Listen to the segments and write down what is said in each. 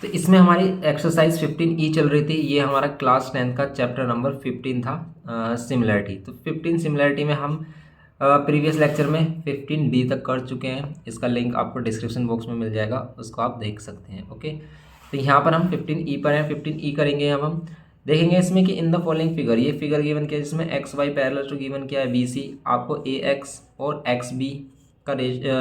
तो इसमें हमारी एक्सरसाइज 15E चल रही थी। ये हमारा क्लास 10 का चैप्टर नंबर 15 था, सिमिलरिटी। तो 15 सिमिलरिटी में हम प्रीवियस लेक्चर में 15D तक कर चुके हैं। इसका लिंक आपको डिस्क्रिप्शन बॉक्स में मिल जाएगा, उसको आप देख सकते हैं। ओके, तो यहाँ पर हम 15E पर हैं। 15E करेंगे। अब हम देखेंगे इसमें कि इन द फॉलोइंग फिगर, ये फिगर गिवन किया है जिसमें X Y parallel to given किया है BC, आपको AX और XB का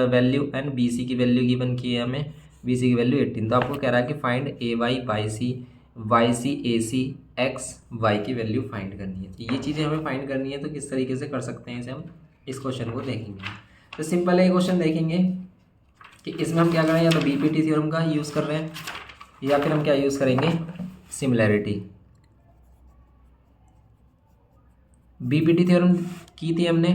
वैल्यू एंड BC की वैल्यू गिवन की है हमें। BC की वैल्यू 18। तो आपको कह रहा है कि find AY YC YC AC X Y की वैल्यू फाइंड करनी है। तो ये चीज़ें हमें फाइंड करनी है। तो किस तरीके से कर सकते हैं इसे, हम इस क्वेश्चन को देखेंगे। तो सिंपल है, क्वेश्चन देखेंगे कि इसमें हम क्या करें, या तो BPT थ्योरम का यूज़ कर रहे हैं या फिर हम क्या यूज़ करेंगे, सिमिलैरिटी। BPT थ्योरम की थी हमने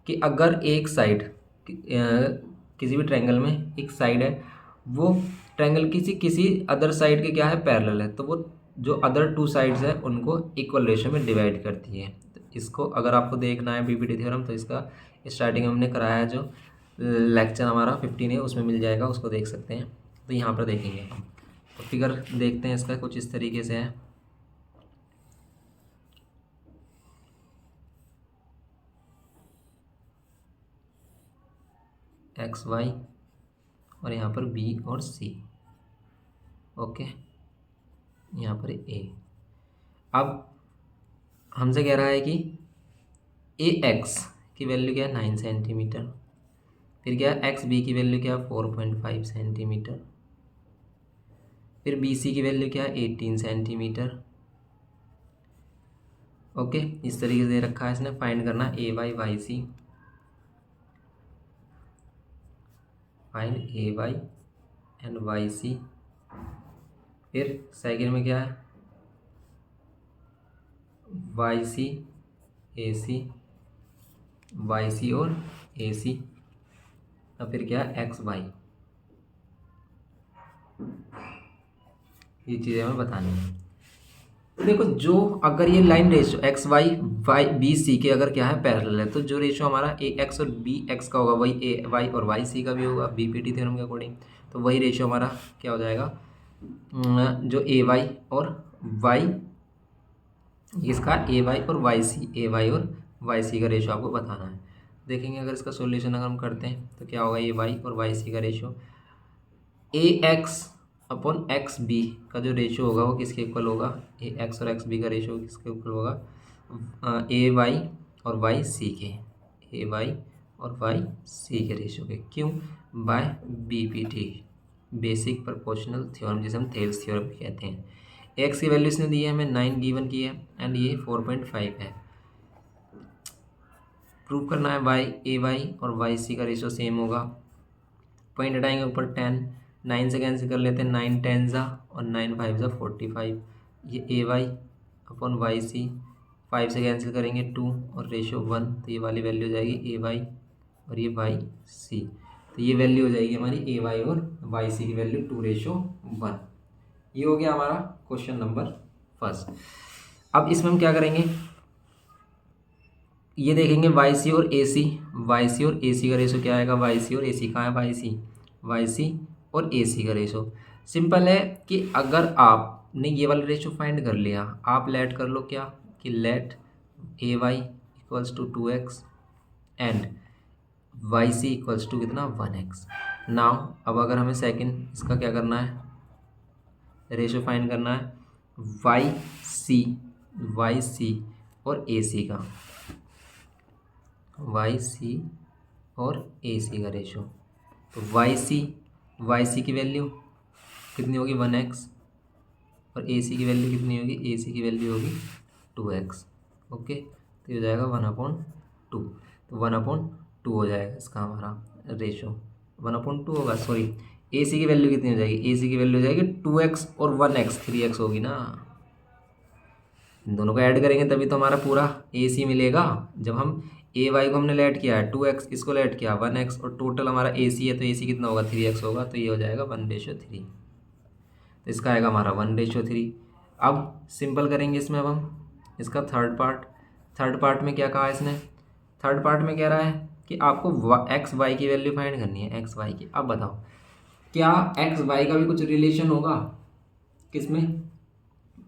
कि अगर एक साइड किसी भी ट्रायंगल में एक साइड है, वो ट्रायंगल किसी अदर साइड के क्या है, पैरेलल है, तो वो जो अदर टू साइड्स है उनको इक्वल रेशियो में डिवाइड करती है। तो इसको अगर आपको देखना है BPT थ्योरम, तो इसका स्टार्टिंग में हमने कराया है, जो लेक्चर हमारा 15 है उसमें मिल जाएगा, उसको देख सकते हैं। तो यहाँ पर देखेंगे हम, तो फिगर देखते हैं इसका कुछ इस तरीके से है। XY और यहाँ पर B और C। ओके, यहाँ पर A। अब हमसे कह रहा है कि AX की वैल्यू क्या है, 9 सेंटीमीटर। फिर क्या है, XB की वैल्यू क्या है, 4.5 सेंटीमीटर। फिर BC की वैल्यू क्या है, 18 सेंटीमीटर। ओके, इस तरीके से दे रखा है इसने। फाइंड करना AY YC, find AY and YC। फिर सेकेंड में क्या है, YC AC, YC और AC। और फिर क्या है, XY। ये चीज़ें हमें बतानी है। तो देखो, जो अगर ये लाइन रेशियो XY BC के अगर क्या है, पैरेलल है, तो जो रेशियो हमारा AX और BX का होगा वही AY और YC का भी होगा BPT थ्योरम के अकॉर्डिंग। तो वही रेशियो हमारा क्या हो जाएगा, जो AY और Y, इसका AY और YC का रेशियो आपको बताना है। देखेंगे अगर इसका सॉल्यूशन अगर हम करते हैं तो क्या होगा, AY और YC का रेशियो AX अपॉन XB का जो रेशियो होगा वो किसके इक्वल होगा, AX और XB का रेशियो किसके इक्वल होगा, AY और YC के, AY और YC के रेशियो के। क्यों, by BPT, basic proportional theorem, जिसे हम थेल्स थ्योरम कहते हैं। एक्स की वैल्यू इसने दी है हमें, 9 गिवन की है एंड ये 4.5 है। प्रूव करना है AY और YC का रेशियो सेम होगा। पॉइंट हटाएंगे ऊपर 10, 9 से कैंसिल कर लेते हैं, 9 10 ज़ा और 9 5 ज़ा 45। ये AY अपॉन YC, 5 से कैंसिल करेंगे 2 और रेशियो 1, तो ये वाली वैल्यू हो जाएगी AY और ये YC। तो ये वैल्यू हो जाएगी हमारी AY और YC की वैल्यू 2:1। ये हो गया हमारा क्वेश्चन नंबर फर्स्ट। अब इसमें हम क्या करेंगे, ये देखेंगे YC और AC, YC और AC का रेशो क्या आएगा, YC और AC कहाँ है, YC और AC का रेशो। सिंपल है कि अगर आपने ये वाला रेशो फाइंड कर लिया, आप लेट कर लो क्या, कि let AY equals to 2x and YC equals to कितना, 1x। नाउ अब अगर हमें सेकंड इसका क्या करना है, रेशो फाइंड करना है YC और AC का, YC और AC का रेशो। तो YC की वैल्यू कितनी होगी, 1x, और AC की वैल्यू कितनी होगी, AC की वैल्यू होगी 2x। ओके, तो ये हो जाएगा 1/2। तो 1/2 हो जाएगा इसका हमारा रेशो, 1/2 होगा। सॉरी, AC की वैल्यू कितनी हो जाएगी, AC की वैल्यू हो जाएगी 2x और 1x, 3x होगी ना। इन दोनों को ऐड करेंगे तभी तो हमारा पूरा AC मिलेगा। जब हम AY को हमने लेट किया है 2x, इसको लेट किया 1x, और टोटल हमारा AC है, तो AC कितना होगा, 3x होगा। तो ये हो जाएगा 1:3। तो इसका आएगा हमारा 1:3। अब सिंपल करेंगे इसमें। अब हम इसका थर्ड पार्ट में क्या कहा है इसने, थर्ड पार्ट में कह रहा है कि आपको XY की वैल्यू फाइंड करनी है, XY की। अब बताओ, क्या XY का भी कुछ रिलेशन होगा, किसमें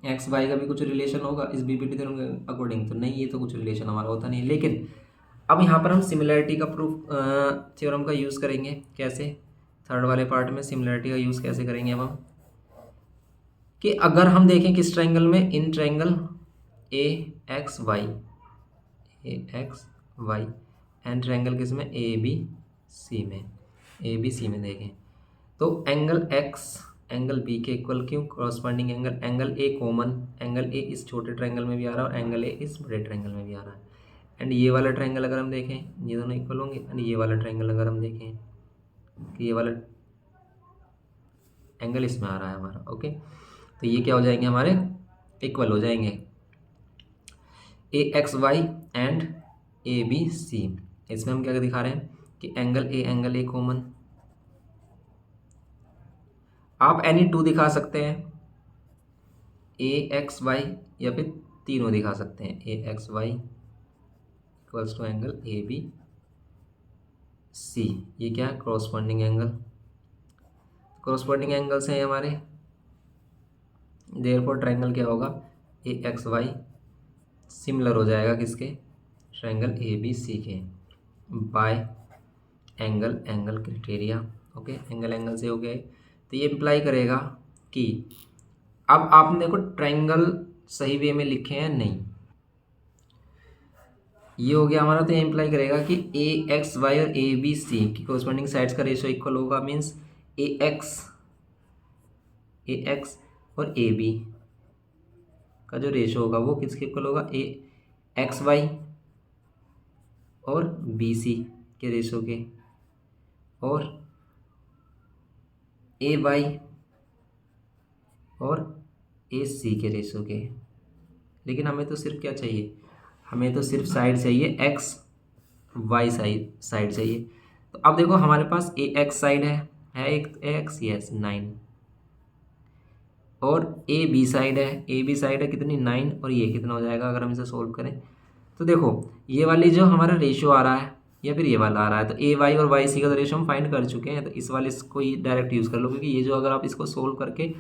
एक्स वाई का भी कुछ रिलेशन होगा इस बीपीटी थ्योरम के अकॉर्डिंग, तो नहीं, ये तो कुछ रिलेशन हमारा होता नहीं। लेकिन अब यहाँ पर हम सिमिलैरिटी का प्रूफ थ्योरम का यूज़ करेंगे। कैसे? थर्ड वाले पार्ट में सिमिलैरिटी का यूज़ कैसे करेंगे अब हम, कि अगर हम देखें किस ट्रायंगल में, in triangle A X Y and triangle किस में, ए बी सी में देखें तो एंगल एक्स एंगल बी के इक्वल क्यों, corresponding angle A common, angle A इस छोटे ट्रायंगल में भी आ रहा है और एंगल ए इस बड़े ट्रायंगल में भी आ रहा है। एंड ये वाला ट्रायंगल अगर हम देखें, ये दोनों इक्वल होंगे। एंड ये वाला ट्रायंगल अगर हम देखें कि ये वाला एंगल इसमें आ रहा है हमारा, ओके, तो ये क्या हो जाएंगे, हमारे इक्वल हो जाएंगे A X Y and A B C. इसमें हम क्या दिखा रहे हैं कि एंगल ए कॉमन, आप एनी टू दिखा सकते हैं, ए एक्स वाई, या फिर तीनों दिखा सकते हैं, A X Y equals to angle A B C. ये क्या है, कॉरस्पॉन्डिंग एंगल्स हैं हमारे। देयरफॉर ट्रायंगल क्या होगा, ए एक्स वाई सिमिलर हो जाएगा किसके, ट्रायंगल ए बी सी के, by angle criteria. Okay, angle से हो गए, तो ये इम्प्लाई करेगा कि अब आपने देखो ट्रायंगल सही वे में लिखे हैं नहीं, ये हो गया हमारा। तो ये इम्प्लाई करेगा कि ए एक्स वाई और ए बी सी की कोरस्पॉन्डिंग साइड्स का रेशियो इक्वल होगा। मीन्स ए एक्स और ए बी का जो रेशियो होगा वो किसके इक्वल होगा, ए एक्स वाई और बी सी के रेशियो के, और ए वाई और ए सी के रेशियो के। लेकिन हमें तो सिर्फ क्या चाहिए, हमें तो सिर्फ साइड चाहिए एक्स वाई साइड चाहिए। तो अब देखो हमारे पास ए एक्स साइड है एक एक्स, यस 9, और ए बी साइड है कितनी 9, और ये कितना हो जाएगा अगर हम इसे सोल्व करें। तो देखो ये वाली जो हमारा रेशियो आ रहा है या फिर ये वाला आ रहा है, तो ए वाई और वाई सी का तो रेशियो हम फाइंड कर चुके हैं, तो इस वाले को ही डायरेक्ट यूज़ कर लो, क्योंकि ये जो अगर आप इसको सोल्व करके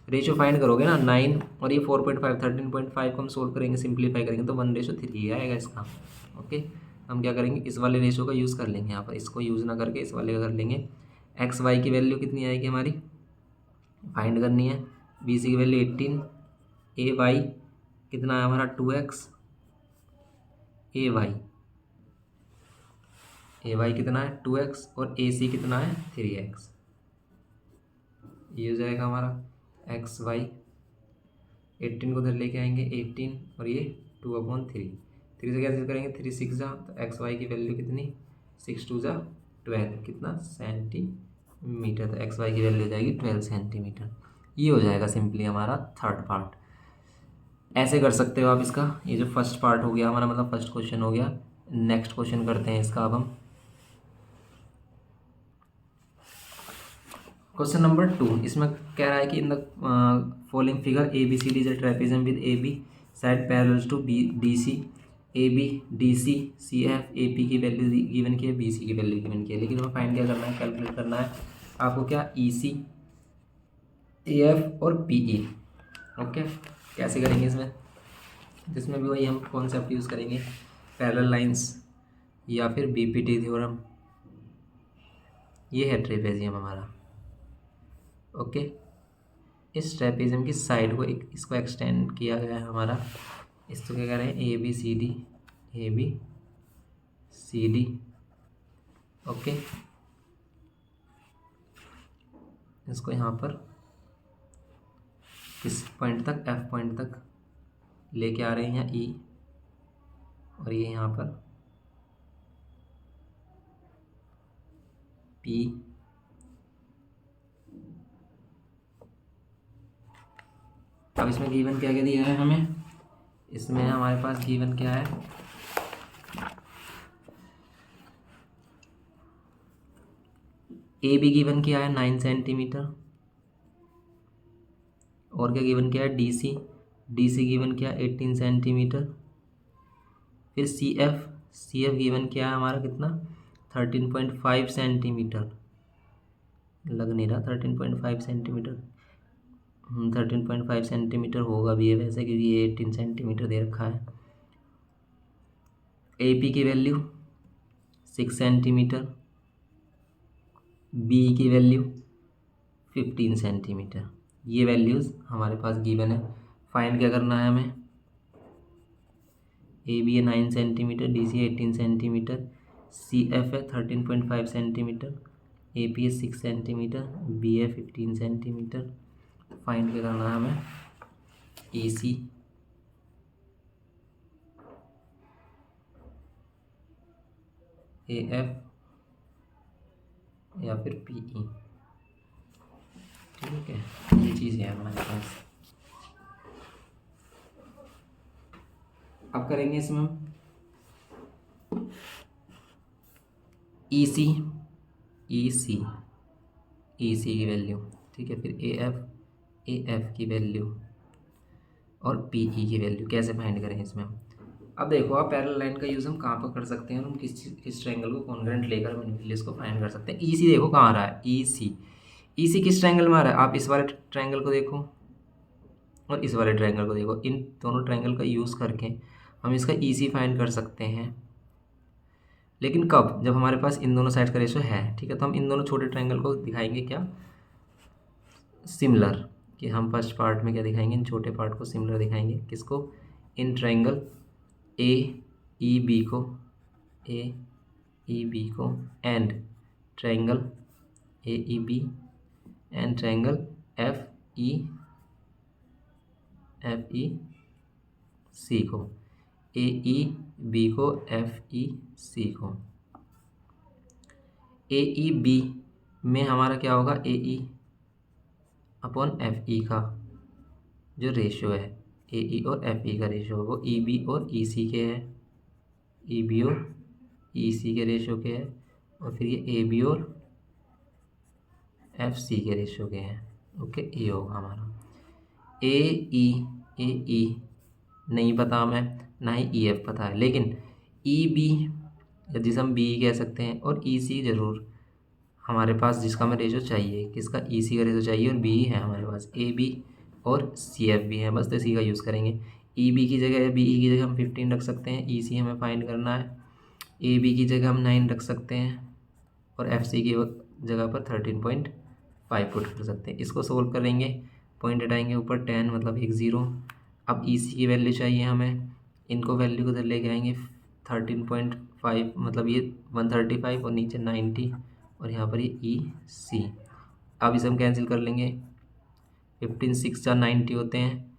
रेशियो फाइंड करोगे ना 9 और ये 4.5 13.5 को हम सोल्व करेंगे, सिंप्लीफाई करेंगे तो 1:3 आएगा इसका। ओके, हम क्या करेंगे, इस वाले रेशियो का यूज़ कर लेंगे यहाँ पर, इसको यूज़ ना करके इस वाले का कर लेंगे। एक्स वाई की वैल्यू कितनी आएगी हमारी, फाइंड करनी है। बी सी की वैल्यू 18, ए वाई कितना है हमारा 2x, ए वाई कितना है 2x, और ए सी कितना है 3x। ये हो जाएगा हमारा एक्स वाई, 18 को उधर लेके आएंगे 18, और ये 2/3, 3 से कैंसिल करेंगे 3 6 जा, तो एक्स वाई की वैल्यू कितनी 6 2 जा 12, कितना सेंटीमीटर, तो एक्स वाई की वैल्यू हो जाएगी 12 सेंटीमीटर। ये हो जाएगा सिंपली हमारा थर्ड पार्ट। ऐसे कर सकते हो आप इसका। ये जो फर्स्ट पार्ट हो गया हमारा, मतलब फर्स्ट क्वेश्चन हो गया। नेक्स्ट क्वेश्चन करते हैं इसका अब हम। क्वेश्चन नंबर 2, इसमें कह रहा है कि in the following figure A B C D is a trapezium with A B side parallel to B D C, A B D C C F A P की वैल्यू गिवन की है, B C की value given की है। लेकिन हमें find क्या करना है, कैलकुलेट करना है आपको क्या, ई सी ए एफ और पी ई। ओके, कैसे करेंगे इसमें, जिसमें भी वही हम कॉन्सेप्ट यूज़ करेंगे, पैरेलल लाइंस या फिर बीपीटी थ्योरम। ये है ट्रेपेजियम हमारा। ओके, इस ट्रेपेजियम की साइड को इसको एक्सटेंड किया गया है हमारा। इसको क्या कह रहे हैं, A B C D. Okay, इसको यहाँ पर किस पॉइंट तक, एफ पॉइंट तक लेके आ रहे हैं, यहाँ ई, और ये यहाँ पर पी। अब इसमें गिवन क्या क्या दिया है हमें, इसमें हमारे पास गिवन क्या है, ए बी गिवन किया है 9 सेंटीमीटर, और क्या गिवन किया है, डी सी गिवन किया 18 सेंटीमीटर। फिर सी एफ गिवन किया है हमारा कितना 13.5 सेंटीमीटर, लग नहीं रहा 13.5 सेंटीमीटर, 13.5 सेंटीमीटर होगा भी है वैसे, क्योंकि ये 18 सेंटीमीटर दे रखा है। ए पी की वैल्यू 6 सेंटीमीटर, बी की वैल्यू 15 सेंटीमीटर। ये वैल्यूज़ हमारे पास गिवन है। फाइंड क्या करना है हमें? ए बी है 9 सेंटीमीटर, डी सी है 18 सेंटीमीटर, सी एफ है 13.5 सेंटीमीटर, ए पी है 6 सेंटीमीटर, बी है 15 सेंटीमीटर। फाइंड क्या करना है हमें? ई सी, ए एफ या फिर पी ई। ठीक है, ये चीज़ है हमारे पास। अब करेंगे इसमें हम ई सी, ई सी, ई सी की वैल्यू, ठीक है। फिर ए एफ की वैल्यू और पी ई की वैल्यू कैसे फाइंड करें इसमें हम? अब देखो, आप पैरेलल लाइन का यूज़ हम कहाँ पर कर सकते हैं? हम किस ट्रायंगल को कॉन्ग्रुएंट लेकर हम इन वैल्यूज़ को फाइंड कर सकते हैं। ई सी देखो कहाँ आ रहा है, ई सी किस ट्रायंगल में आ रहा है? आप इस वाले ट्रायंगल को देखो और इस वाले ट्रायंगल को देखो। इन दोनों ट्रायंगल का यूज़ करके हम इसका ई सी फाइंड कर सकते हैं। लेकिन कब? जब हमारे पास इन दोनों साइड का रेशो है, ठीक है। तो हम इन दोनों छोटे ट्रायंगल को दिखाएंगे क्या? सिमिलर। कि हम फर्स्ट पार्ट में क्या दिखाएंगे? इन छोटे पार्ट को सिमिलर दिखाएंगे। किसको? इन ट्रायंगल ए ई बी को, ए ई बी को, and triangle A E B and triangle F E C को, ए ई बी को, एफ ई सी को। ए ई बी में हमारा क्या होगा? ए ई अपॉन एफ ई का जो रेशियो है, ए ई और एफ ई का रेशियो है, वो ई बी और ई सी के है, ई बी और ई सी के रेशियो के है। और फिर ये ए बी और एफ सी के रेशियो के हैं। ओके, ये होगा हमारा ए ई नहीं पता हमें, ना ही ई एफ पता है, लेकिन ई बी जिसे हम बी कह सकते हैं और ई सी ज़रूर हमारे पास, जिसका हमें रेशो चाहिए। किसका? ई सी का रेशो चाहिए और बी है हमारे पास, ए बी और सी एफ भी है। बस तो इसी का यूज़ करेंगे। ई बी की जगह, बी ई की जगह हम 15 रख सकते हैं। ई सी हमें फाइंड करना है। ए बी की जगह हम 9 रख सकते हैं और एफ सी की जगह पर 13.5 पुट कर सकते हैं। इसको सोल्व करेंगे, पॉइंट हटाएंगे ऊपर 10 मतलब 1 0। अब ई सी की वैल्यू चाहिए हमें, इनको वैल्यू को इधर लेके आएंगे 13.5 मतलब ये 135 और नीचे 90 और यहाँ पर ये ई सी। अब इसे हम कैंसिल कर लेंगे, 15 6 जा 90 होते हैं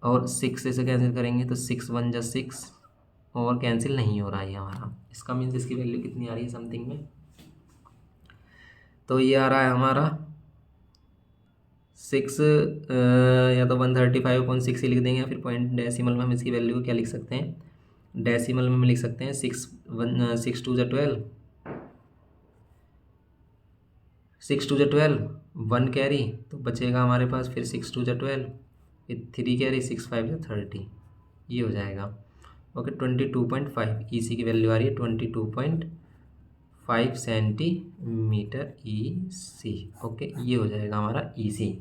और 6 से इसे कैंसिल करेंगे तो 6 1 जा 6 और कैंसिल नहीं हो रहा है हमारा। इसका मीन्स इसकी वैल्यू कितनी आ रही है समथिंग में? तो ये आ रहा है हमारा 6 या तो 135/6 ही लिख देंगे या फिर पॉइंट डेसिमल में हम इसकी वैल्यू को क्या लिख सकते हैं? डेसिमल में हम लिख सकते हैं 6 2 जा 12, 6 2 जा 12, 1 कैरी तो बचेगा हमारे पास फिर 6 2 जा 12, फिर 3 कैरी 6 5 जा 30, ये हो जाएगा। ओके, 22.5 ई सी की वैल्यू आ रही है 22.5 सेंटीमीटर ई सी। ओके, ये हो जाएगा हमारा ई सी।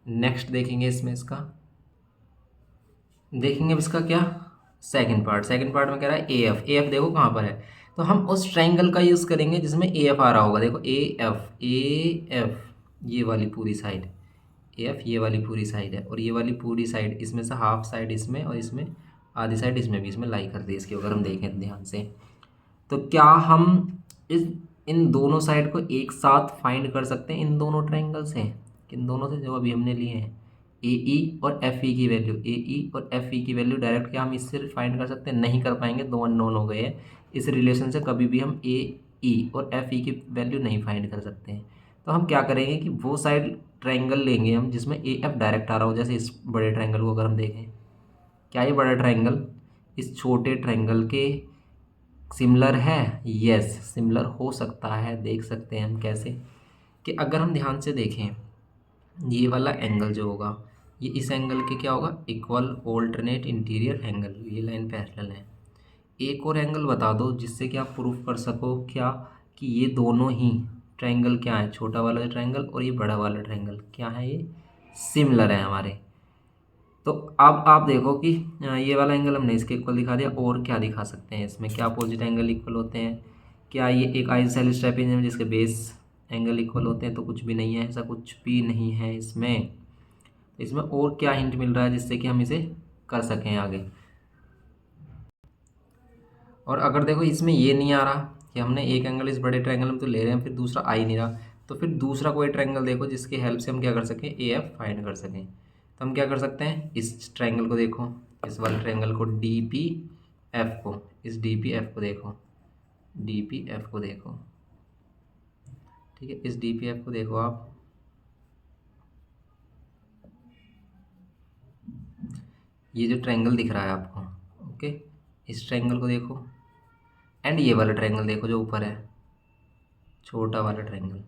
नेक्स्ट देखेंगे इसमें इसका, देखेंगे अब इसका क्या? सेकंड पार्ट में कह रहा है ए एफ। ए एफ देखो कहाँ पर है, तो हम उस ट्रायंगल का यूज़ करेंगे जिसमें ए एफ आ रहा होगा। देखो ए एफ ये वाली पूरी साइड, ए एफ ये वाली पूरी साइड है और ये वाली पूरी साइड, इसमें से हाफ साइड इसमें और इसमें आधी साइड इसमें भी, इसमें लाई कर दी इसकी। अगर हम देखें ध्यान से तो क्या हम इन दोनों साइड को एक साथ फाइंड कर सकते हैं इन दोनों ट्रायंगल से? इन दोनों से जो अभी हमने लिए हैं, ए ई और एफ ई की वैल्यू, ए ई और एफ ई की वैल्यू डायरेक्ट क्या हम इससे फाइंड कर सकते हैं? नहीं कर पाएंगे, दो अननोन हो गए हैं। इस रिलेशन से कभी भी हम ए ई और एफ ई की वैल्यू नहीं फाइंड कर सकते हैं। तो हम क्या करेंगे कि वो साइड ट्रायंगल लेंगे हम जिसमें ए एफ डायरेक्ट आ रहा हो। जैसे इस बड़े ट्रायंगल को अगर हम देखें, क्या ये बड़ा ट्रायंगल इस छोटे ट्रायंगल के सिमिलर है? यस, सिमिलर हो सकता है। देख सकते हैं हम कैसे, कि अगर हम ध्यान से देखें ये वाला एंगल जो होगा ये इस एंगल के क्या होगा? Equal alternate interior angle. ये लाइन पैरेलल है। एक और एंगल बता दो जिससे कि आप प्रूफ कर सको क्या, कि ये दोनों ही ट्रायंगल क्या है? छोटा वाला ट्रायंगल और ये बड़ा वाला ट्रायंगल क्या है? ये सिमिलर है हमारे। तो अब आप देखो कि ये वाला एंगल हमने इसके इक्वल दिखा दिया, और क्या दिखा सकते हैं इसमें, क्या अपोजिट एंगल इक्वल होते हैं, क्या ये एक आइसोसेलेस ट्रेपेजियम जिसके बेस एंगल इक्वल होते हैं, तो कुछ भी नहीं है, ऐसा कुछ भी नहीं है इसमें। इसमें और क्या हिंट मिल रहा है जिससे कि हम इसे कर सकें आगे। और अगर देखो इसमें ये नहीं आ रहा कि हमने एक एंगल इस बड़े ट्रायंगल में तो ले रहे हैं, फिर दूसरा आ ही नहीं रहा, तो फिर दूसरा कोई ट्रायंगल देखो जिसकी हेल्प से हम क्या कर सकें, ए एफ फाइंड कर सकें। तो हम क्या कर सकते हैं, इस ट्रायंगल को देखो, इस वाले ट्रायंगल को डी पी एफ को, इस डी पी एफ को देखो, डी पी एफ को देखो, ठीक है, इस डी पी एफ को देखो आप, ये जो ट्रायंगल दिख रहा है आपको, ओके, इस ट्रायंगल को देखो, एंड ये वाला ट्रायंगल देखो जो ऊपर है, छोटा वाला ट्रायंगल।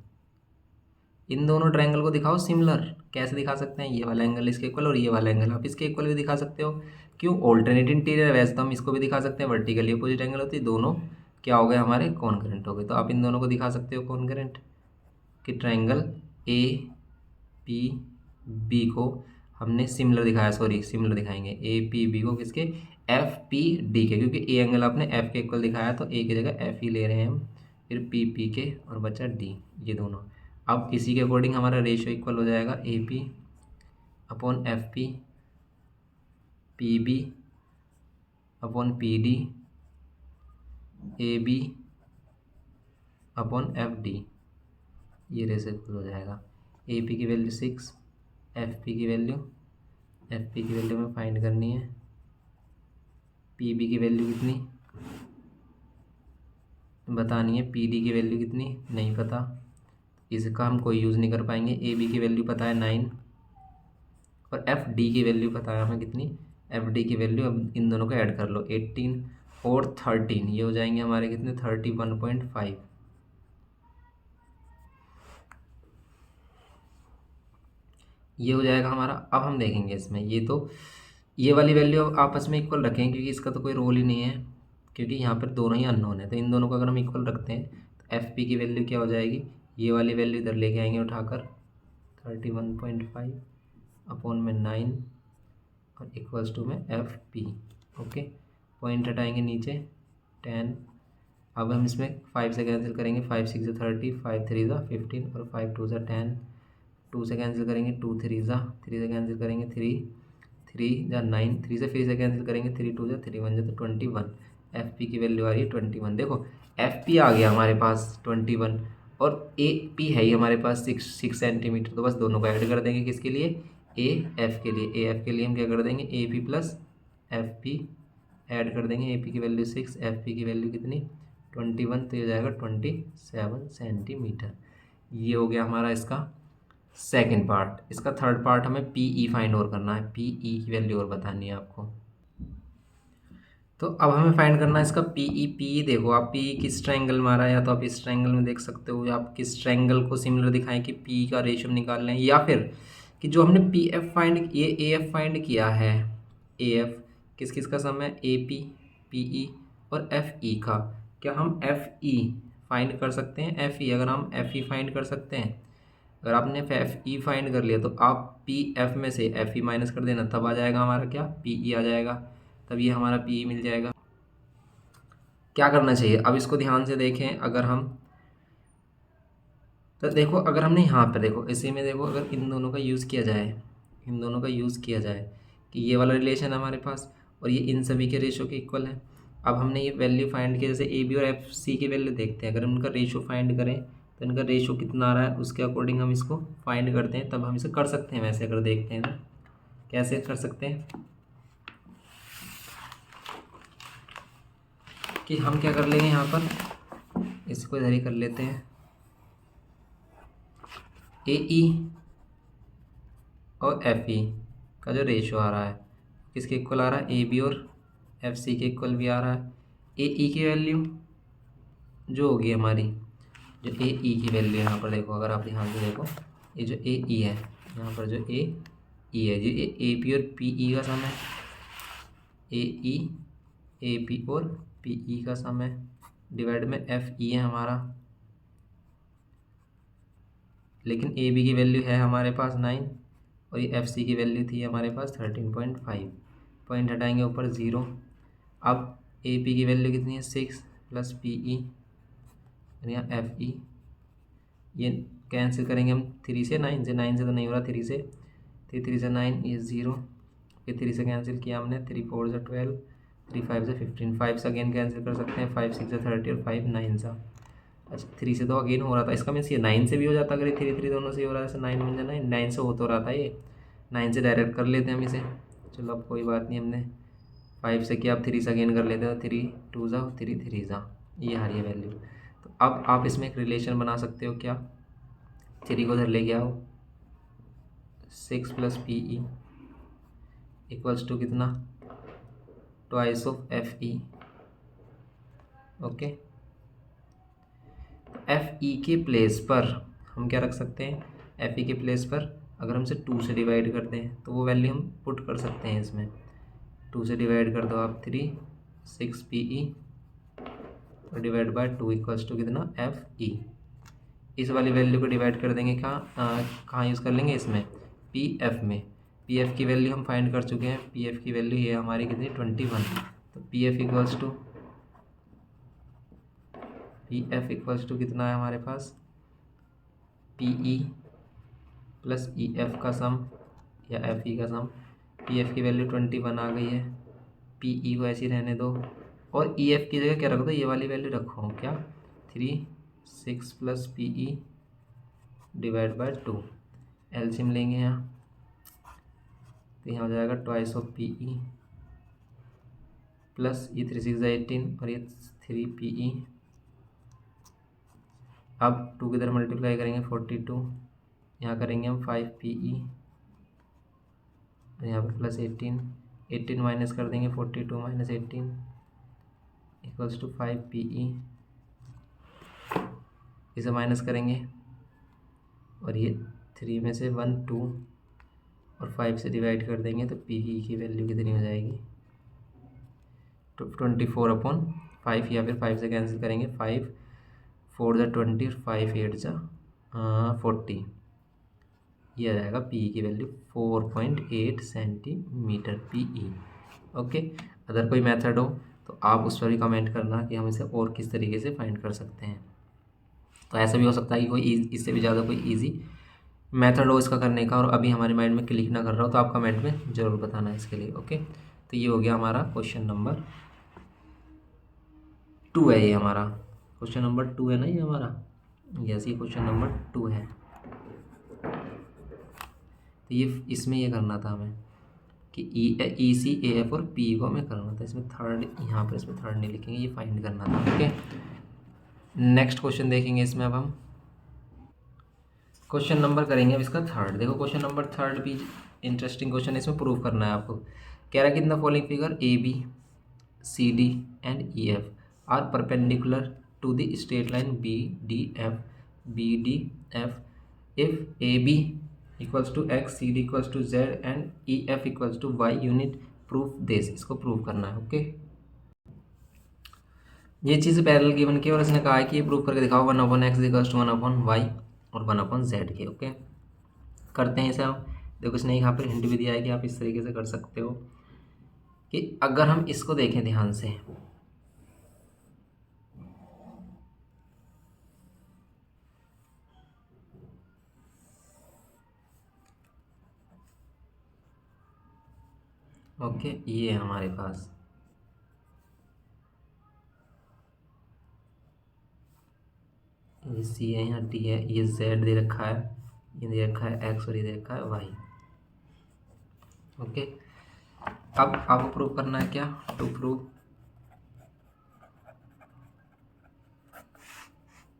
इन दोनों ट्रायंगल को दिखाओ सिमिलर। कैसे दिखा सकते हैं, ये वाला एंगल इसके इक्वल और ये वाला एंगल आप इसके इक्वल भी दिखा सकते हो। क्यों, ऑल्टरनेट इंटीरियर, वैसे तो हम इसको भी दिखा सकते हैं, वर्टिकली अपोजिट एंगल होती है, दोनों क्या हो गए हमारे, कॉन्करेंट हो गए। तो आप इन दोनों को दिखा सकते हो कॉन्करेंट, कि ट्रायंगल ए पी बी को हमने सिमिलर दिखाया, सॉरी सिमिलर दिखाएंगे ए पी बी को किसके, एफ पी डी के, क्योंकि ए एंगल आपने एफ के इक्वल दिखाया तो ए की जगह एफ ही ले रहे हैं हम, फिर पी पी के और बचा डी, ये दोनों। अब इसी के अकॉर्डिंग हमारा रेशियो इक्वल हो जाएगा A P upon F P B upon P D, A B upon F D, ये रेशियो इक्वल हो जाएगा। ए पी की वैल्यू 6, एफ पी की वैल्यू में फाइंड करनी है, पी बी की वैल्यू कितनी बतानी है, पी डी की वैल्यू कितनी नहीं पता, इसका हम कोई यूज़ नहीं कर पाएंगे। ए बी की वैल्यू पता है 9 और एफ डी की वैल्यू पता है हमें कितनी, एफ डी की वैल्यू, अब इन दोनों को ऐड कर लो, 18 और 13, ये हो जाएंगे हमारे कितने, 31.5। ये हो जाएगा हमारा। अब हम देखेंगे इसमें, ये तो ये वाली वैल्यू आपस में इक्वल रखें क्योंकि इसका तो कोई रोल ही नहीं है, क्योंकि यहाँ पर दोनों ही अननोन है, तो इन दोनों को अगर हम इक्वल रखते हैं तो एफ पी की वैल्यू क्या हो जाएगी, ये वाली वैल्यू इधर लेके आएंगे उठाकर, 31.5 अपॉन में 9 और इक्वल्स टू में एफ पी, ओके, पॉइंट हटाएंगे नीचे 10। अब हम इसमें 5 से कैंसिल करेंगे, 5 6 30, 5 3 15 और 5 2 10, 2 से कैंसिल करेंगे, 2 3 3 से कैंसिल करेंगे, 3 3 9, 3 से फिर से कैंसिल करेंगे, 3 2 3 1 तो 21, एफ पी की वैल्यू आ रही है 21। देखो एफ पी आ गया हमारे पास 21 और ए पी है ही हमारे पास 6 सेंटीमीटर, तो बस दोनों को ऐड कर देंगे, किसके लिए, ए एफ के लिए। ए एफ के लिए हम क्या कर देंगे, A P plus F P add कर देंगे, ए पी की वैल्यू 6, एफ पी की वैल्यू कितनी 21, तो ये जाएगा 27 सेंटीमीटर। ये हो गया हमारा इसका सेकंड पार्ट। इसका थर्ड पार्ट हमें पी ई फाइंड और करना है, पी ई की वैल्यू और बतानी है आपको। तो अब हमें फाइंड करना है इसका पी ई। पी ई देखो आप, पी ई किस ट्रायंगल में आ रहा है, या तो आप इस ट्रायंगल में देख सकते हो, या आप किस ट्रायंगल को सिमिलर दिखाएं कि पी का रेशियो निकाल लें, या फिर कि जो हमने पी एफ फाइंड, ये ए एफ फाइंड किया है, ए एफ किस किस का सम है, ए पी पी ई और एफ ई का, क्या हम एफ ई फाइंड कर सकते हैं, एफ ई, अगर हम एफ ई फाइंड कर सकते हैं, अगर आपने एफ ई फाइंड कर लिया तो आप पी एफ में से एफ ई माइनस कर देना, तब आ जाएगा हमारा क्या, पी ई आ जाएगा, तब ये हमारा पी ई मिल जाएगा। क्या करना चाहिए, अब इसको ध्यान से देखें, अगर हम, तो देखो अगर हमने यहाँ पर देखो इसी में देखो, अगर इन दोनों का यूज़ किया जाए, इन दोनों का यूज़ किया जाए कि ये वाला रिलेशन है हमारे पास और ये इन सभी के रेशो के इक्वल है। अब हमने ये वैल्यू फाइंड किया, जैसे ए बी और एफ सी की वैल्यू देखते हैं, अगर हम इनका रेशो फाइंड करें तो इनका रेशो कितना आ रहा है उसके अकॉर्डिंग हम इसको फाइंड करते हैं, तब हम इसे कर सकते हैं। वैसे अगर देखते हैं तो कैसे कर सकते हैं, कि हम क्या कर लेंगे, यहाँ पर इसको इधर ही कर लेते हैं, ए ई और एफ ई का जो रेशो आ रहा है किसके इक्वल आ रहा है, ए बी और एफ सी के इक्वल भी आ रहा है। ए ई की वैल्यू जो होगी हमारी, जो ए ई की वैल्यू यहाँ पर देखो, अगर आप ध्यान से देखो, ये जो ए ई है यहाँ पर, जो ए ई है, जो ए पी और पी ई का सम है, ए ई ए पी और पी ई का सम है, डिवाइड में एफ ई है हमारा, लेकिन ए बी की वैल्यू है हमारे पास 9 और ये एफ सी की वैल्यू थी हमारे पास 13.5, पॉइंट हटाएंगे ऊपर 0। अब ए पी की वैल्यू कितनी है 6 प्लस पी ई, यहाँ एफ ई, ये कैंसिल करेंगे हम 3 से 9 से, 9 से तो नहीं हो रहा, 3 से, 3 से 9, ये 0, फिर 3 से कैंसिल किया हमने, 3 4 से 12, 3 5 से 15, 5 से अगेन कैंसिल कर सकते हैं, 5 6 से 30 और 5 9 से। अच्छा 3 से तो अगेन हो रहा था, इसका मीन्स ये 9 से भी हो जाता अगर ये 3 3 दोनों से हो रहा है, ऐसे 9 1 9, 9 से हो तो रहा था ये, 9 से डायरेक्ट कर लेते हैं हम इसे। चलो अब कोई बात नहीं, हमने 5 से किया, अब 3 से अगेन कर लेते हैं, 3 2 जा 3 3 जा, ये आ रही है वैल्यू। तो अब आप इसमें एक रिलेशन बना सकते हो, क्या, 3 को इधर लेके आओ, 6 plus P E equals to कितना, twice of F E. Okay, F E के प्लेस पर हम क्या रख सकते हैं, एफ ई के प्लेस पर अगर हमसे 2 से डिवाइड करते हैं तो वो वैल्यू हम पुट कर सकते हैं इसमें। 2 से डिवाइड कर दो आप, 3 6 पी ई और डिवाइड बाय 2 इक्वल्स टू कितना, एफ ई। इस वाली वैल्यू को डिवाइड कर देंगे, कहाँ यूज़ कर लेंगे, इसमें पी एफ में। पी एफ की वैल्यू हम फाइंड कर चुके हैं, पी एफ की वैल्यू ये हमारी कितनी 21। तो P F equals to, P F equals to कितना है हमारे पास, P E plus E F का सम या एफ ई का सम। पी एफ की वैल्यू 21 आ गई है, पी ई को ऐसी रहने दो, और ई एफ की जगह क्या रख दो, ये वाली वैल्यू रखो, क्या 3 6 plus P E divide by 2। LCM लेंगे यहाँ, तो यहाँ हो जाएगा twice of P E plus ये 3 6 18 और ये 3 पी ई। अब 2 की तरह मल्टीप्लाई करेंगे 42, यहाँ करेंगे हम 5 पी ई, यहाँ पर प्लस 18, 18 माइनस कर देंगे, 42 minus 18 equals to 5 P E. इसे माइनस करेंगे और ये 3 में से 1 2 और 5 से डिवाइड कर देंगे तो पी ई की वैल्यू कितनी हो जाएगी, 24/5, या फिर 5 से कैंसिल करेंगे, 5 4 ज़ा 20 और 5 8 ज़ा 40, ये आ जाएगा पी ई की value 4.8 centimetre P E. Okay, अगर कोई मेथड हो तो आप उस पर भी कमेंट करना कि हम इसे और किस तरीके से फाइंड कर सकते हैं। तो ऐसा भी हो सकता है कि कोई इससे भी ज़्यादा कोई इजी मेथड हो इसका करने का और अभी हमारे माइंड में क्लिक ना कर रहा हो, तो आप कमेंट में ज़रूर बताना इसके लिए। ओके, तो ये हो गया हमारा क्वेश्चन नंबर 2 है, ये हमारा क्वेश्चन नंबर 2 है ना ये हमारा, यस ये क्वेश्चन नंबर 2 है। तो ये इसमें ये करना था हमें कि ई सी ए एफ और पी को हमें करना था, इसमें थर्ड, यहाँ पर इसमें थर्ड नहीं लिखेंगे, ये फाइंड करना था। ओके, नेक्स्ट क्वेश्चन देखेंगे इसमें। अब हम क्वेश्चन नंबर करेंगे अब इसका थर्ड। देखो क्वेश्चन नंबर थर्ड भी इंटरेस्टिंग क्वेश्चन है, इसमें प्रूव करना है आपको। कह रहा है कि in the following figure A B C D and E F are perpendicular to the straight line B D F if A B equals to x, C D equals to z and E F equals to y unit proof this. इसको prove करना है। Okay, ये चीज़ parallel given की और इसने कहा है कि ये प्रूव करके दिखाओ 1/x इक्वल्स टू 1/y और 1/z के। ओके, करते हैं इसे आप। देखो इसने यहाँ पर हिंट भी दिया है कि आप इस तरीके से कर सकते हो कि अगर हम इसको देखें ध्यान से, ओके ये है हमारे पास, ये सी है, यहाँ डी है, ये जेड दे रखा है, ये दे रखा है एक्स और ये दे रखा है वाई। ओके, अब आपको प्रूव करना है क्या, टू प्रूव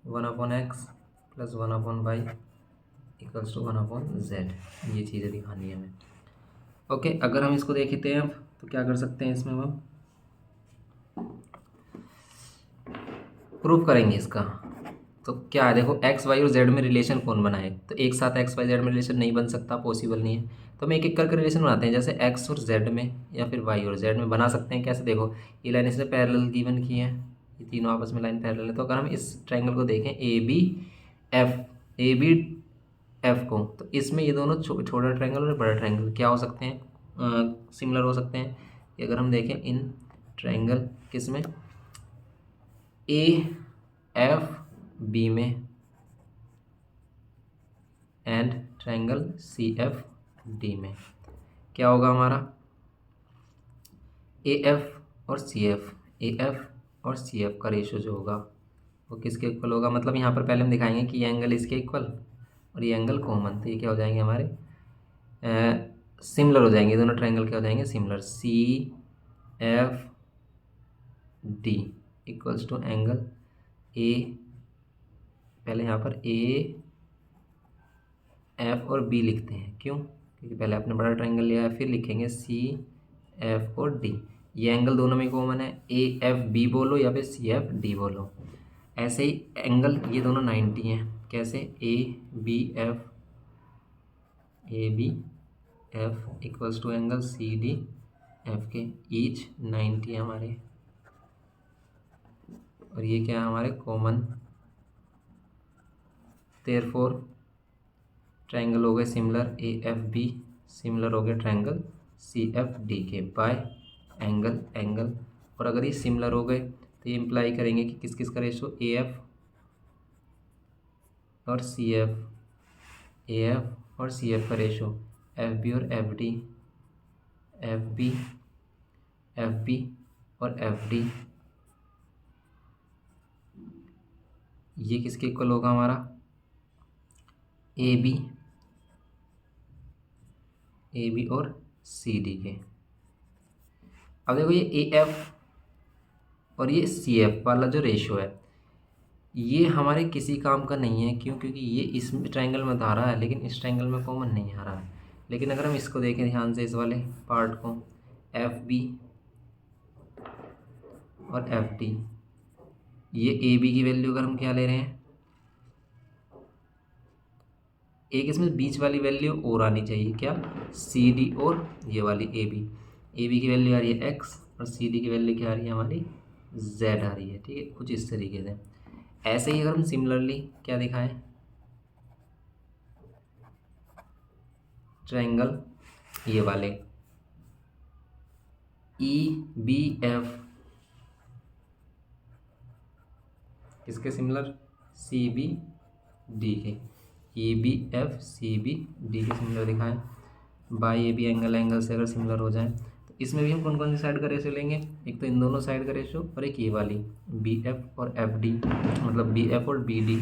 1/x प्लस 1/y इक्वल्स टू 1/z, ये चीज़ें दिखानी है हमें। ओके, अगर हम इसको देखते हैं अब तो क्या कर सकते हैं, इसमें हम प्रूव करेंगे इसका। तो क्या है, देखो एक्स वाई और जेड में रिलेशन कौन बनाए, तो एक साथ एक्स वाई जेड में रिलेशन नहीं बन सकता, पॉसिबल नहीं है। तो हम एक एक करके रिलेशन बनाते हैं, जैसे एक्स और जेड में या फिर वाई और जेड में बना सकते हैं। कैसे, देखो ये लाइन इसने पैरेलल गिवन की है, ये तीनों आपस में लाइन पैरेलल है। तो अगर हम इस ट्रायंगल को देखें ए बी एफ को, तो इसमें ये दोनों छोटा ट्रायंगल और बड़ा ट्रायंगल क्या हो सकते हैं, सिमिलर हो सकते हैं। कि अगर हम देखें इन ट्रायंगल किस में, ए एफ बी में and triangle C F D में, क्या होगा हमारा ए एफ और सी एफ, ए एफ और सी एफ का रेशो जो होगा वो किसके इक्वल होगा। मतलब यहाँ पर पहले हम दिखाएंगे कि ये एंगल इसके इक्वल और ये एंगल कॉमन, तो ये क्या हो जाएंगे हमारे सिमिलर हो जाएंगे, दोनों ट्रायंगल क्या हो जाएंगे similar. C F D equals to angle A, पहले यहाँ पर ए एफ और बी लिखते हैं, क्यों, क्योंकि पहले आपने बड़ा ट्रायंगल लिया है, फिर लिखेंगे सी एफ और डी। ये एंगल दोनों में कॉमन है, ए एफ बी बोलो या फिर सी एफ डी बोलो। ऐसे ही एंगल ये दोनों 90 हैं, कैसे, A B F equals to angle C D F के, ईच 90 है हमारे, और ये क्या है हमारे कॉमन। देयरफॉर ट्रायंगल हो गए similar, A F B similar हो गए ट्रायंगल सी एफ डी के बाय एंगल। और अगर ये सिमिलर हो गए तो ये इम्प्लाई करेंगे कि किस किस का रेशो, ए एफ और सी एफ, ए एफ और सी एफ का रेशो, एफ बी और एफ डी, एफ बी और एफ डी, ये किसके इक्वल होगा हमारा, ए बी और सी डी के। अब देखो ये ए एफ और ये सी एफ वाला जो रेशो है ये हमारे किसी काम का नहीं है, क्यों, क्योंकि ये इस ट्रायंगल में तो आ रहा है लेकिन इस ट्रायंगल में कॉमन नहीं आ रहा है। लेकिन अगर हम इसको देखें ध्यान से, इस वाले पार्ट को, एफ बी और एफ डी, ये ए बी की वैल्यू अगर हम क्या ले रहे हैं, एक इसमें बीच वाली वैल्यू और आनी चाहिए, क्या, सी डी और ये वाली ए बी की वैल्यू आ रही है एक्स और सी डी की वैल्यू क्या आ रही है हमारी जेड आ रही है, ठीक है, कुछ इस तरीके से। ऐसे ही अगर हम सिमिलरली क्या दिखाएं, ट्रायंगल ये वाले ई बी एफ किसके सिमिलर, सी बी डी के, A B F C B D के सिमिलर दिखाएं बाय ए बी एंगल से अगर सिमिलर हो जाए तो इसमें भी हम कौन कौन सी साइड का रेशो लेंगे, एक तो इन दोनों साइड का रेशो और एक ये वाली बी एफ और एफ डी, मतलब बी एफ और बी डी,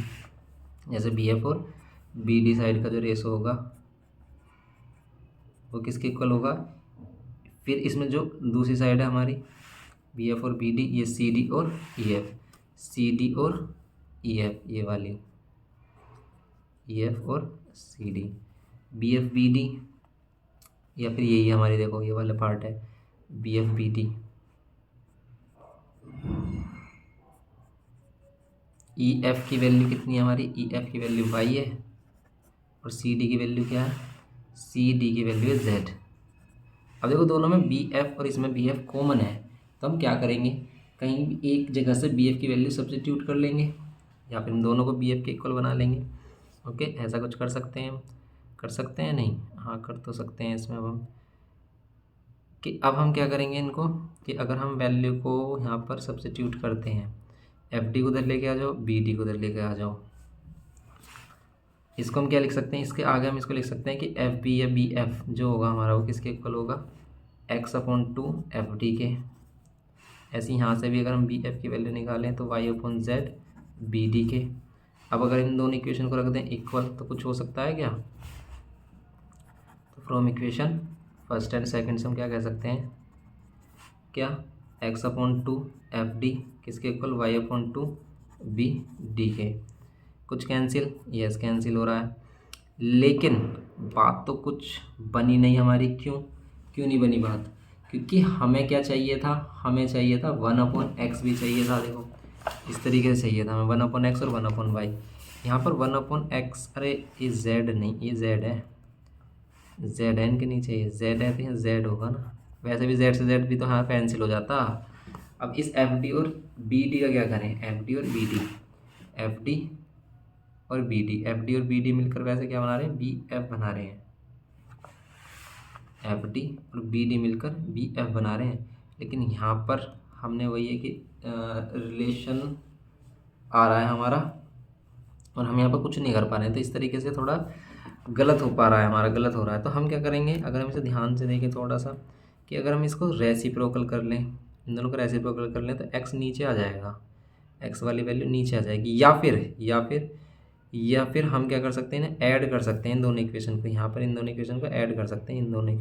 जैसे बी एफ और बी डी साइड का जो रेशो होगा वो किसके इक्वल होगा। फिर इसमें जो दूसरी साइड है हमारी बी एफ और बी डी, ये सी डी और ई एफ, सी डी और ई एफ, ये वाली ई एफ और C D, B F B D, या फिर यही हमारी देखो ये वाला पार्ट है B F B D, E F की वैल्यू कितनी है हमारी, ई एफ की वैल्यू वाई है और सी डी की वैल्यू क्या है, सी डी की वैल्यू है जेड। अब देखो दोनों में बी एफ और इसमें बी एफ कॉमन है, तो हम क्या करेंगे, कहीं भी एक जगह से बी एफ की वैल्यू सब्स्टिट्यूट कर लेंगे या फिर हम दोनों को बी एफ के इक्वल बना लेंगे। ओके, ऐसा कुछ कर सकते हैं, हम कर सकते हैं, नहीं, हाँ कर तो सकते हैं इसमें। अब हम कि अब हम क्या करेंगे इनको, कि अगर हम वैल्यू को यहाँ पर सब्स्टिट्यूट करते हैं, एफ डी को उधर लेके आ जाओ, बी डी को उधर लेके आ जाओ, इसको हम क्या लिख सकते हैं, इसके आगे हम इसको लिख सकते हैं कि एफ बी या बी एफ जो होगा हमारा वो किसके इक्वल होगा, x upon two F D के। ऐसे यहाँ से भी अगर हम बी एफ की वैल्यू निकालें तो Y upon Z B D के। अब अगर इन दोनों इक्वेशन को रख दें इक्वल तो कुछ हो सकता है क्या, तो from equation first and second से हम क्या कह सकते हैं, क्या, X upon two F D किसके equal, Y upon two B D के। कुछ कैंसिल, यस कैंसिल हो रहा है, लेकिन बात तो कुछ बनी नहीं हमारी, क्यों नहीं बनी बात, क्योंकि हमें क्या चाहिए था, हमें चाहिए था 1/x भी चाहिए था, देखो इस तरीके से चाहिए था हमें 1/x और 1/y। यहाँ पर 1/x, अरे ये z नहीं, ये z है, जेड एन के नीचे ये जेड है तो यहाँ जेड होगा ना, वैसे भी जेड से जेड भी तो हाँ कैंसिल हो जाता। अब इस एफ डी और बी डी का क्या करें, एफ डी और बी डी, एफ डी और बी डी, एफ डी और बी डी मिलकर वैसे क्या बना रहे हैं, बी एफ बना रहे हैं। एफ डी और बी डी मिलकर बी एफ बना रहे हैं। लेकिन यहाँ पर हमने वही है कि रिलेशन आ रहा है हमारा और हम यहाँ पर कुछ नहीं कर पा रहे हैं, तो इस तरीके से थोड़ा गलत हो पा रहा है हमारा, गलत हो रहा है। तो हम क्या करेंगे, अगर हम इसे ध्यान से देखें थोड़ा सा, कि अगर हम इसको रेसिप्रोकल कर लें, इन दोनों को रेसिप्रोकल कर लें, तो एक्स नीचे आ जाएगा, एक्स वाली वैल्यू नीचे आ जाएगी। या फिर हम क्या कर सकते हैं ना, ऐड कर सकते हैं इन दोनों इक्वेशन को, यहाँ पर इन दोनों इक्वेशन को ऐड कर सकते हैं, इन दोनों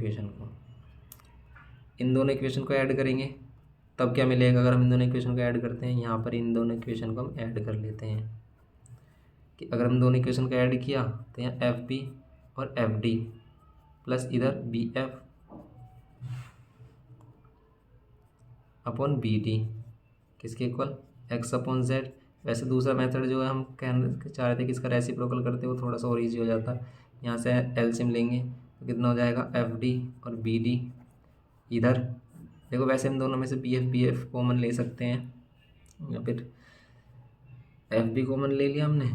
इक्वेशन को ऐड करेंगे तब क्या मिलेगा, अगर हम इन दोनों इक्वेशन को ऐड करते हैं, यहाँ पर इन दोनों इक्वेशन को हम ऐड कर लेते हैं, कि अगर हम दोनों इक्वेशन को ऐड किया तो यहाँ एफ बी और एफ डी प्लस इधर B F upon B D किसके इक्वल, एक्स अपॉन जेड। वैसे दूसरा मेथड जो है हम कहना चाह रहे थे कि इसका रेसिप्रोकल करते वो थोड़ा सा और ईजी हो जाता। यहाँ से एलसीएम लेंगे तो कितना हो जाएगा, एफ डी और बी डी। इधर देखो वैसे हम दोनों में से बी एफ कॉमन ले सकते हैं, या फिर एफ बी कॉमन ले लिया हमने,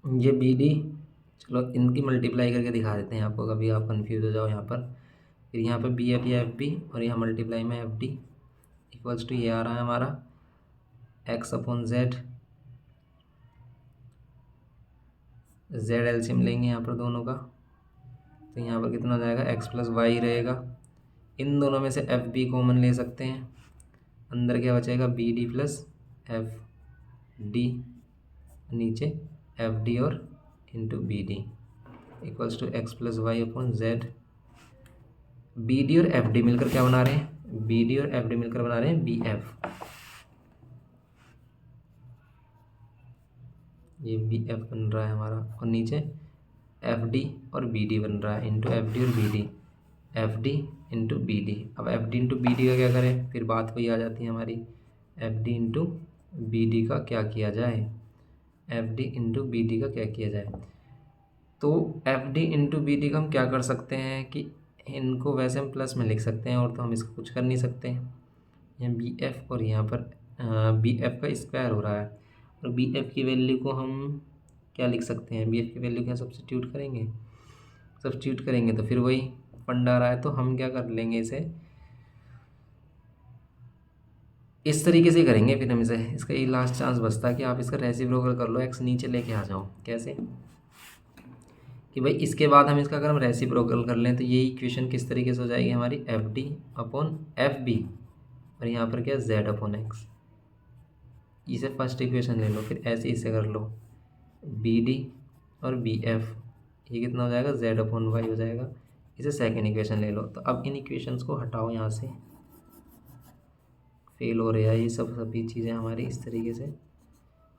ये बी डी, चलो इनकी मल्टीप्लाई करके दिखा देते हैं आपको, कभी आप कंफ्यूज हो जाओ यहाँ पर। फिर यहाँ पर बी एफ या एफ बी और यहाँ मल्टीप्लाई में एफ डी इक्वल्स टू ये आ रहा है हमारा x upon Z, Z LCM लेंगे यहाँ पर दोनों का, तो यहाँ पर कितना हो जाएगा, एक्स प्लस वाई रहेगा। इन दोनों में से एफ बी कॉमन ले सकते हैं, अंदर क्या बचेगा, B D plus F D, नीचे एफ डी और into B D equals to X plus Y upon Z. B D और एफ डी मिलकर क्या बना रहे हैं, बी डी और एफ डी मिलकर बना रहे हैं बी एफ, ये बी एफ बन रहा है हमारा, और नीचे एफ डी और बी डी बन रहा है, इंटू एफ डी और B D, F D into B D. अब F D into B D का क्या करें, फिर बात वही आ जाती है हमारी, F D into B D का क्या किया जाए, F D into B D का क्या किया जाए। तो F D into B D का हम क्या कर सकते हैं कि इनको वैसे हम प्लस में लिख सकते हैं, और तो हम इसको कुछ कर नहीं सकते हैं। यहाँ बी एफ और यहाँ पर बी एफ का स्क्वायर हो रहा है, और बी एफ की वैल्यू को हम क्या लिख सकते हैं, बी एफ की वैल्यू क्या सब्स्टिट्यूट करेंगे तो फिर वही फंडा आ रहा है। तो हम क्या कर लेंगे, इसे इस तरीके से करेंगे। फिर हम इसे, इसका ये लास्ट चांस बचता है कि आप इसका रेसिप्रोकल कर लो, एक्स नीचे लेके आ जाओ। कैसे कि भाई इसके बाद हम इसका अगर हम रेसिप्रोकल कर लें तो ये इक्वेशन किस तरीके से हो जाएगी हमारी, F D upon F B और यहाँ पर क्या जेड अपॉन एक्स। इसे फर्स्ट इक्वेशन ले लो, फिर ऐसे इसे कर लो, बी डी और बी एफ, ये कितना हो जाएगा, जेड अपॉन वाई हो जाएगा। इसे सेकेंड इक्वेशन ले लो। तो अब इन इक्वेशंस को हटाओ, यहाँ से फेल हो रहा है ये सभी चीज़ें हमारी, इस तरीके से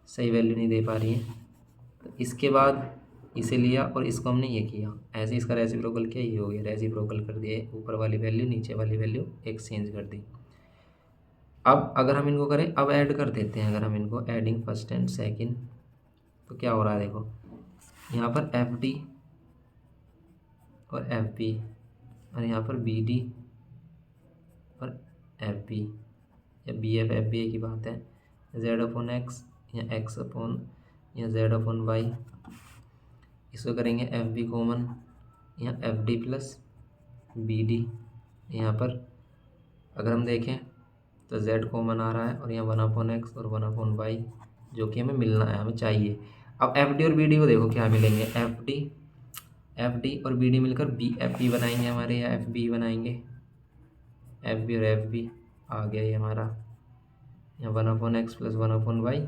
सही वैल्यू नहीं दे पा रही हैं। तो इसके बाद इसे लिया और इसको हमने ये किया, ऐसे इसका रेसिप्रोकल किया, ये हो गया, रेसिप्रोकल कर दिए, ऊपर वाली वैल्यू नीचे वाली वैल्यू एक्सचेंज कर दी। अब अगर हम इनको करें, अब ऐड कर देते हैं, अगर हम इनको एडिंग फर्स्ट एंड सेकंड, तो क्या हो रहा है देखो, यहाँ पर एफ डी और एफ बी और यहाँ पर बी डी और एफ बी, या बी एफ एफ बी की बात है, जेड अपॉन एक्स या एक्स अपॉन या जेड अपॉन वाई। इसको करेंगे एफ बी कॉमन, यहाँ F D plus B D, यहाँ पर अगर हम देखें तो जेड कॉमन आ रहा है, और यहाँ 1/x और 1/y जो कि हमें मिलना है, हमें चाहिए। अब एफ डी और बी डी को देखो क्या मिलेंगे, एफ डी और बी डी मिलकर बी एफ बी बनाएंगे हमारे, या एफ बी बनाएंगे, एफ बी और एफ बी आ गया ये हमारा। यहाँ 1/x प्लस 1/y,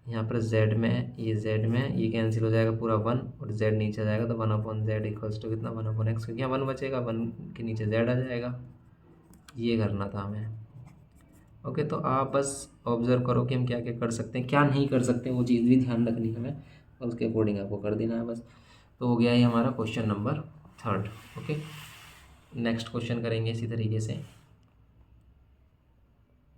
यहाँ पर जेड में ये कैंसिल हो जाएगा पूरा 1, और जेड नीचे आ जाएगा, तो 1/z इक्वल्स टू कितना, 1/x, क्योंकि यहाँ 1 बचेगा, 1 के नीचे जेड आ जाएगा। ये करना था हमें। ओके, तो आप बस ऑब्जर्व करो कि हम क्या क्या कर सकते हैं, क्या नहीं कर सकते, वो चीज़ भी ध्यान रखनी है हमें, और उसके अकॉर्डिंग आपको कर देना है बस। तो हो गया ये हमारा question number 3। Okay, next question करेंगे इसी तरीके से।